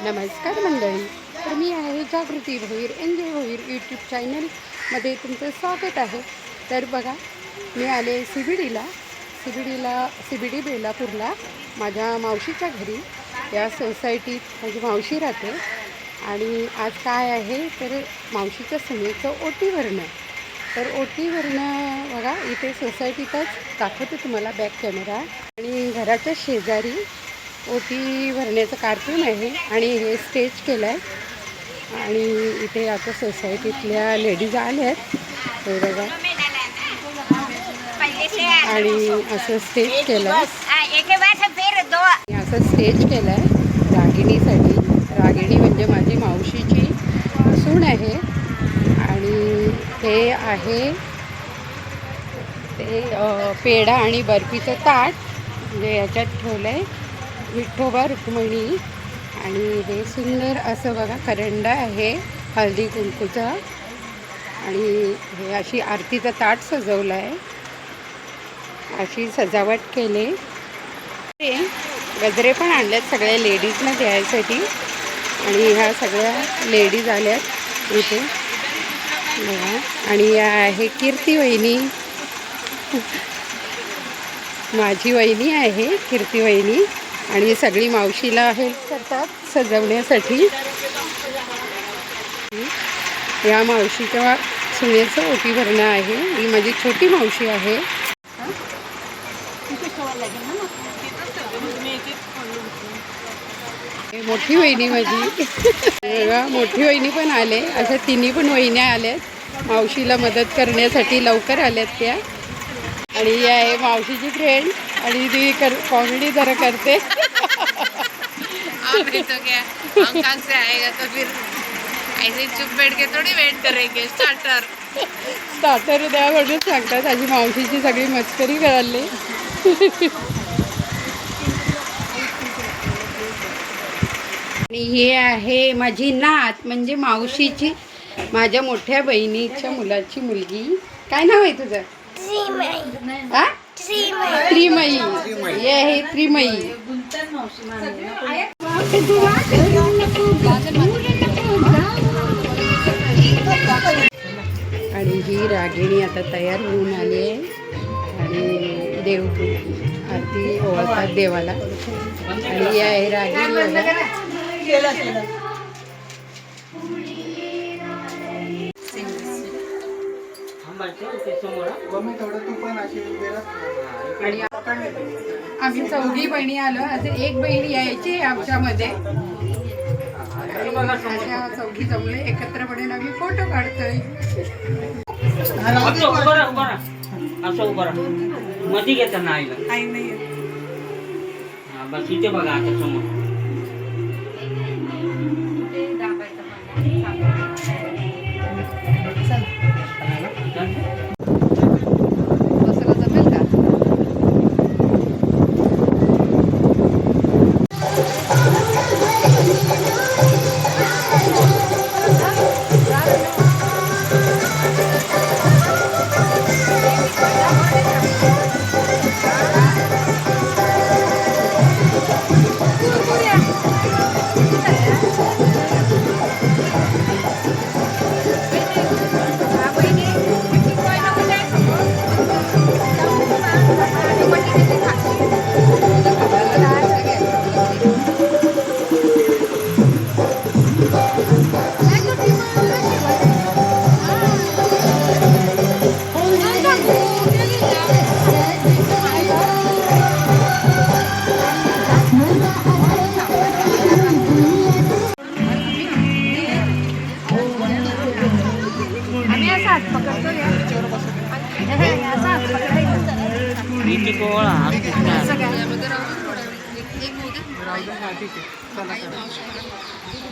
नमस्कार मंडळी. तर मी आहे जागृती भोईर, एन्जॉय भोईर यूट्यूब चॅनलमध्ये तुमचं स्वागत आहे. तर बघा, मी आले सी बी डी बेलापूरला माझ्या मावशीच्या घरी. या सोसायटीत माझी मावशी राहते आणि आज काय आहे तर मावशीच्या सुनेचं ओटी भरणं. तर ओटी भरणं बघा इथे सोसायटीतच दाखवते तुम्हाला बॅक कॅमेरा. आणि घराच्या शेजारी ओटी भरण्याचा कार्यक्रम आहे आणि हे स्टेज केलं आहे. आणि इथे आता सोसायटीतल्या लेडीज आल्या आहेत हे बघा. आणि असं स्टेज केलं आहे, असं स्टेज केलं आहे रागिणीसाठी. रागिणी म्हणजे माझी मावशीची सून आहे. आणि हे आहे ते पेढा आणि बर्फीचं ताट म्हणजे याच्यात ठेवलं आहे विठोबा रुक्मिणी. आणि हे सुंदर असं बघा करंडा आहे हळदी कुंकूचा. आणि हे अशी आरतीचं ताट सजवलं आहे, अशी सजावट केली. गजरे पण आणल्यात सगळ्या लेडीजना द्यायसाठी. आणि ह्या सगळ्या लेडीज आल्यात इथे बघा. आणि या आहे कीर्ती वहिनी, माझी वहिनी आहे कीर्ती वहिनी. आणि सगळी मावशीला हेल्प करतात सजवण्यासाठी. या मावशीच्या सुनेचं ओटी भरणं आहे. ही माझी छोटी मावशी आहे. मोठी वहिनी माझी मोठी वहिनी पण आले. अशा तिन्ही पण वहिन्या आल्यात मावशीला मदत करण्यासाठी, लवकर आल्यात त्या. आणि ही आहे मावशीची फ्रेंड आणि ती कॉमेडी जरा करते. तो क्या हम कहाँ से आएगा तो फिर ऐसे चुप बैठ के थोड़ी वेट करेंगे. स्टार्टर द्या म्हणून सांगतात. अशी मावशीची सगळी मस्करी करायला. आणि हे आहे माझी नात म्हणजे मावशीची, माझ्या मोठ्या बहिणीच्या मुलाची मुलगी. काय नाव आहे तुझं? हा त्रिमयी. हे आहे त्रिमयी. आणि ही रागिणी आता तयार होऊन आली आहे. आणि देव आरती ओवाळतात देवाला. आणि ही आहे रागिणी. आम्ही चौघी बहिणी आलो. अजून एक बहीण यायची आमच्यामध्ये. अशा चौघी जमले एकत्रपणे आम्ही फोटो काढतोय. मध्ये घेताना आईला काही नाही बस इथे बघा आता समोर.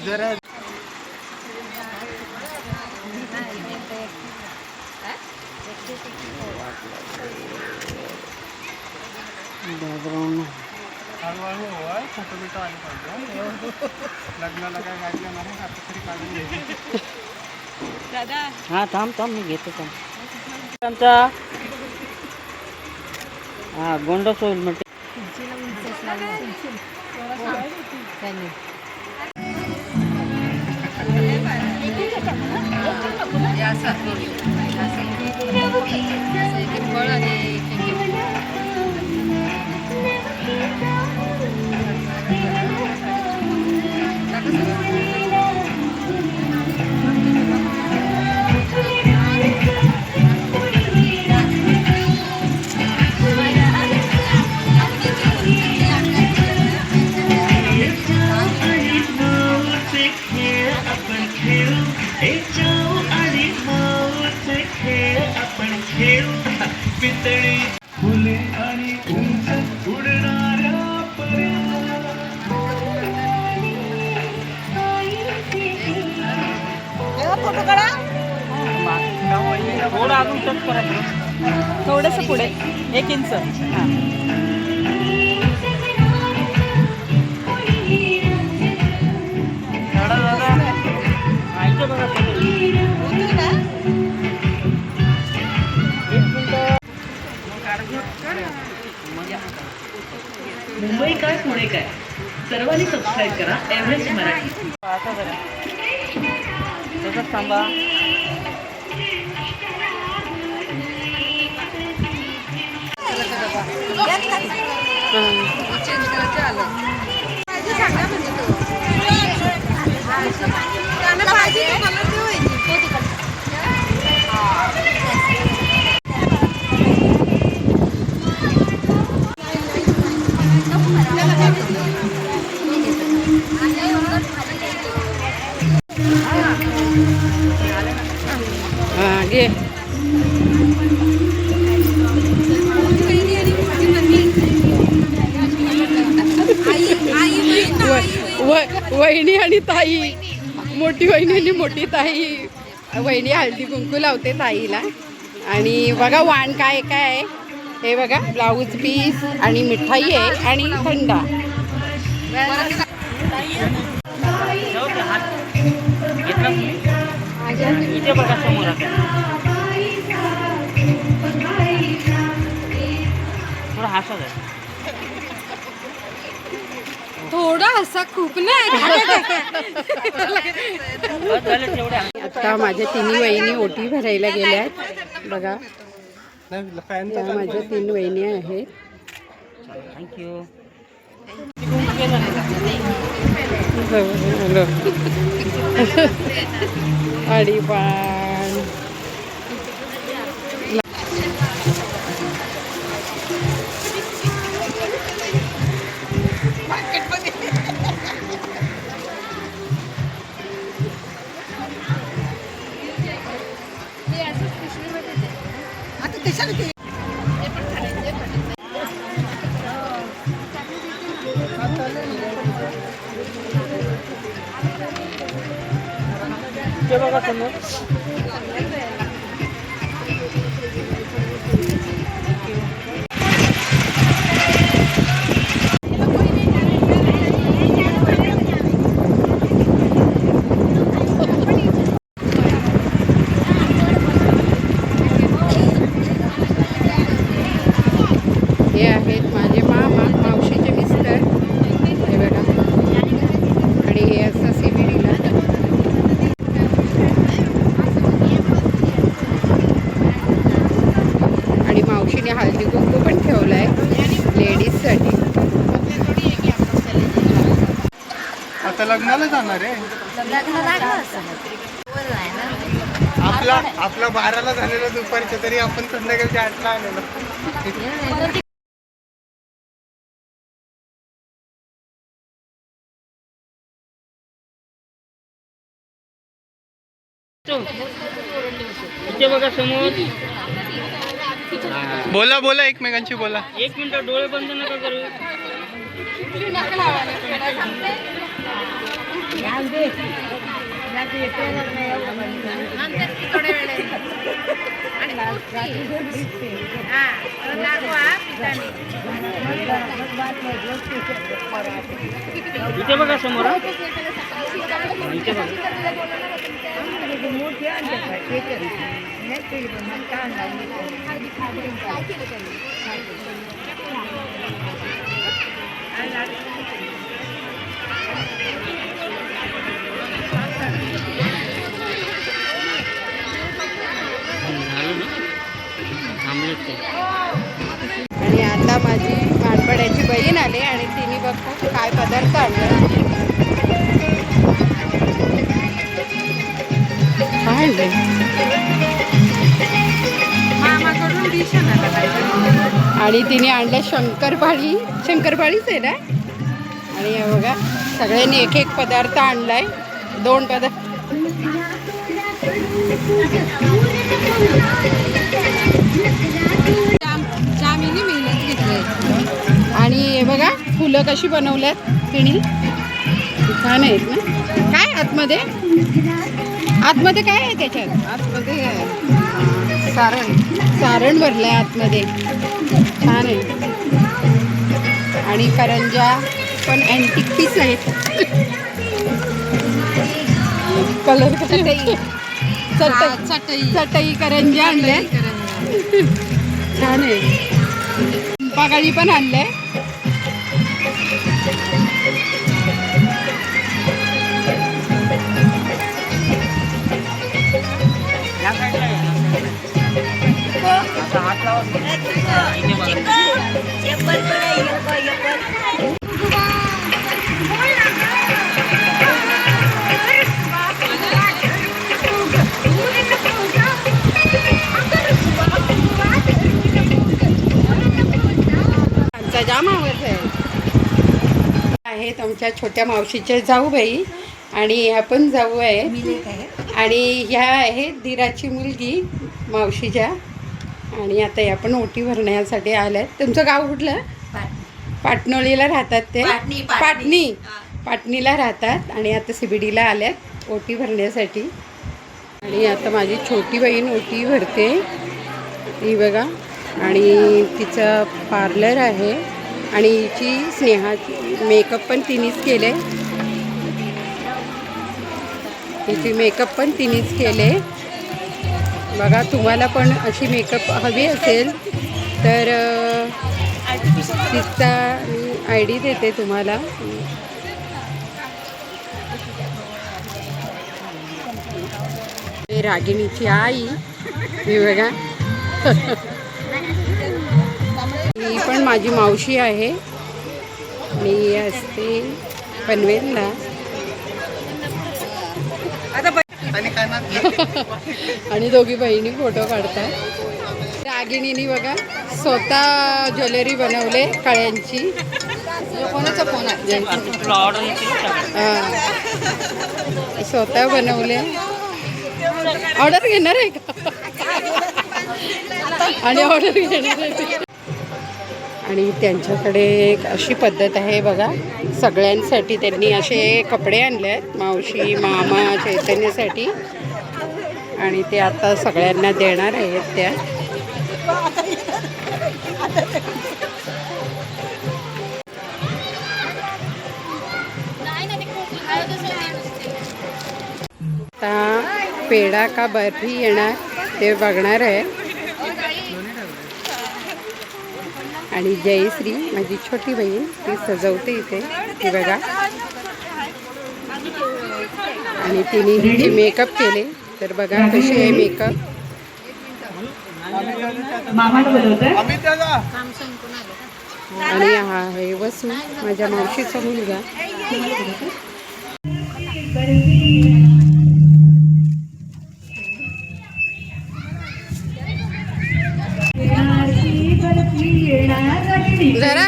जरा हळूहळू फोटो बिटो आले पाहिजे. लग्नाला काय गाडलं नाही आता तरी काढून घ्यायची. हा थांब मी घेतो त्यांचा. हा गोंडस होईल म्हणते. असं एक फळ आणि फुले आणि उंच उडणाऱ्या थोडं अजून टच करा, थोडंसं पुढे 1 इंच. हां. ऐकलं बघा मुंबई काय पुणे काय सर्वांनी सबस्क्राईब करा एव्हरेस्ट मराठी. आता बरं तसंच थांबा. घे. वहिनी आणि ताई, मोठी वहिनी आणि मोठी ताई. वहिनी हळदी कुंकू लावते ताईला. आणि बघा वाण काय काय आहे हे बघा, ब्लाऊज पीस आणि मिठाई आहे आणि थंडा. इथे बघा समोर आता थोडं हसत आहे. थोडा असा खूप नाही. बस झालं तेवढ्या. आता माझ्या तिन्ही वहिनी ओटी भरायला गेल्या आहेत बघा. फॅनचा या माझ्या 3 वहिनी आहेत. थँक्यू. आणि पण ते बघा समोर. हे आहेत माझे मामा, मावशीचे मिस्टर. हे बघा. आणि हे असं CBDला. आणि मावशीने हळदी कुंकू पण ठेवलाय लेडीजसाठी. आता लग्नाला जाणार आहे. आपला 12ला झालेलं दुपारच्या, तरी आपण संध्याकाळच्या 8ला आलेलो. इथे बघा समोर. बोला बोला एकमेकांशी बोला. 1 मिनिट डोळे बंद नका करू. इथे बघा समोर. इथे बघा. आता माझी भानपड्याची बहीण आली आणि तिने बघता काय पदार्थ आणले. काय आणले? मामाकडून डिश आणायला आणि तिने आणलं शंकरपाळी. शंकरपाळीच आहे ना. आणि हे बघा सगळ्यांनी एक एक पदार्थ आणलाय. 2 पदार्थ. जामिनी मेहनत घेतली. आणि हे बघा फुलं कशी बनवल्यात तिने. छान आहेत ना. काय आतमध्ये आतमध्ये काय आहे त्याच्यात? आतमध्ये सारण भरलंय आतमध्ये. छान आहे. आणि करंजा पण अँटिक पीस आहेत. कलर चटई करंजा आणल्या. छान आहे. पाकाळी पण आणलंय. या साईडला आहे. आता हात लावा. इथे बघा. आमचा जाम आवाज आहे. आहेत आमच्या छोट्या मावशीच्या जाऊबाई आणि ह्या पण जाऊ आहे. आणि ह्या आहेत दिराची मुलगी मावशीच्या. आणि आता या पण ओटी भरण्यासाठी आल्यात. तुमचं गाव कुठलं? पाटणोळीला राहतात ते. पाटणीला राहतात आणि आता CBDला आल्यात ओटी भरण्यासाठी. आणि आता माझी छोटी बहीण ओटी भरते. ही बघा. आणि तिचं पार्लर आहे. आणि हिची स्नेहाची मेकअप पण तिनेच केले. तिची मेकअप पण तिनेच केले. बघा तुम्हाला पण अशी मेकअप हवी असेल तर तिचा ID देते तुम्हाला. रागिणीची आई ही बघा. ही पण माझी मावशी आहे आणि असते पनवेलला. आणि दोघी बहिणी फोटो काढतात. रागिणीने बघा स्वतः ज्वेलरी बनवले कळ्यांची. कोणाचा फोन आहे? तुला ऑर्डर स्वतः बनवले. ऑर्डर घेणार आहे का? आणि ऑर्डर घेणार आहे. आणि त्यांच्याकडे एक अशी पद्धत आहे बघा. सगळ्यांसाठी त्यांनी असे कपडे आणले आहेत. मावशी मामा चैतन्यासाठी. आणि ते आता सगळ्यांना देणार आहेत त्या. आता पेढा का बर्फी येणार ते बघणार आहे. आणि जयश्री माझी छोटी बहीण ती सजवते इथे. ती बघा. आणि तिने हिची मेकअप केले. तर बघा कशी आहे मेकअप. आणि हा आहे वसू माझ्या मावशीचा मुलगा. जरा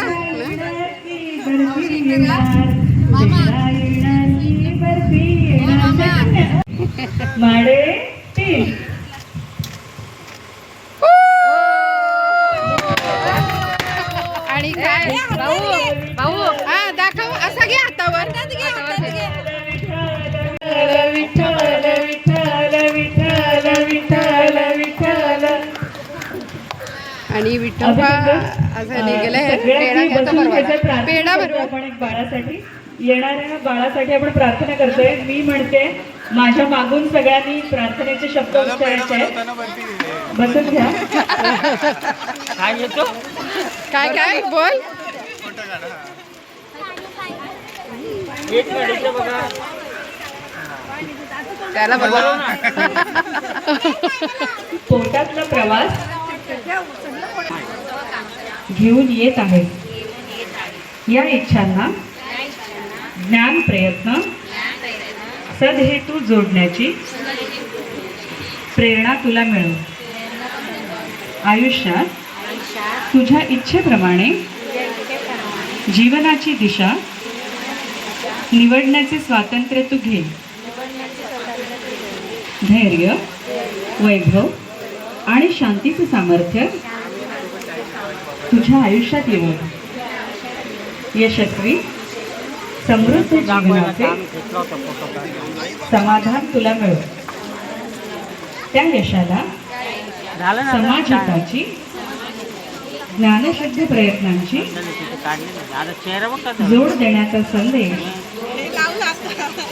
आणि काय भाऊ हा दाखव. असा घे हातावर. आणि विठोबा असं निघालंय. पेढा बरोबर आपण एक बाळासाठी येणाऱ्या बाळासाठी आपण प्रार्थना करतोय. मी म्हणते माझ्या मागून सगळ्यांनी प्रार्थनेचे शब्द उच्चारायचे आहेत. बसून घ्या. काय येतो? काय काय बोल. एक मिनिट बघा. त्याला बघा. पोटातला प्रवास घेऊन येत आहेस. या इच्छांना ज्ञान प्रयत्न सदहेतू जोडण्याची प्रेरणा तुला मिळो. आयुष्यात तुझ्या इच्छेप्रमाणे जीवनाची दिशा निवडण्याचे स्वातंत्र्य तू घे. धैर्य, वैभव आणि शांतीचे सामर्थ्य तुझ्या आयुष्यात येवो. यशस्वी समृद्ध जीवनाचे समाधान तुला मिळो. त्या यशाला समाजहिताची ज्ञानशुद्ध प्रयत्नांची जोड देण्याचा संदेश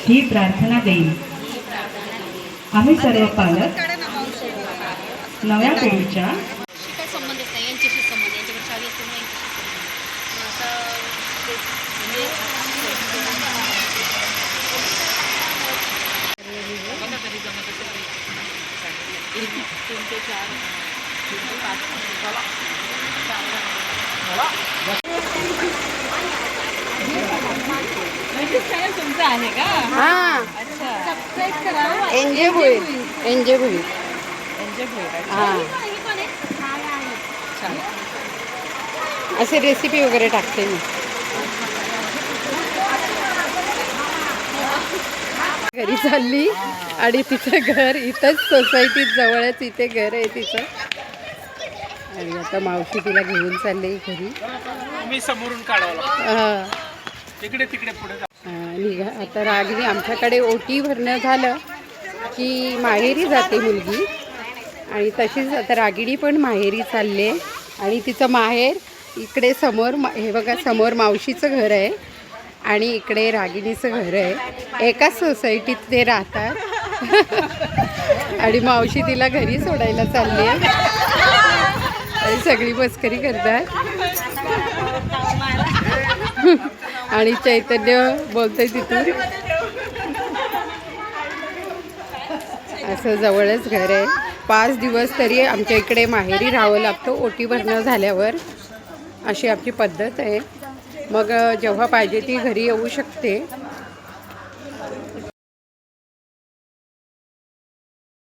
ही प्रार्थना देईल. आम्ही सर्व पालक नव्या पिढीच्या काय संबंधच नाही, यांच्याशी संबंध, यांच्यापेक्षा आधी असतो नाही. तुमचं आहे का? हां एन्जॉय होईल, एन्जॉय होईल. हां असे रेसिपी वगैरे टाकते मी. घरी चालली आणि तिचं घर इथंच सोसायटीत जवळच इथे घर आहे तिचं. आणि आता मावशी तिला घेऊन चालली घरी. मी समोरून काढावं हां तिकडे तिकडे पुढे निघा. आता रागिनी आमच्याकडे ओटी भरणं झालं की माहेरी जाते मुलगी. आणि तशीच आता रागिणी पण माहेरी चालली आहे. आणि तिचं माहेर इकडे समोर हे बघा, समोर मावशीचं घर आहे आणि इकडे रागिणीचं घर आहे. एकाच सोसायटीत ते राहतात. आणि मावशी तिला घरी सोडायला चालली आहे आणि सगळी मस्करी करतात. आणि चैतन्य बोलतोय तिथून. असं जवळच घर आहे. 5 दिवस तरी आमच्या इकडे माहेरी राहावं लागतं ओटी भरणं झाल्यावर. अशी आमची पद्धत आहे. मग जेव्हा पाहिजे ती घरी येऊ शकते.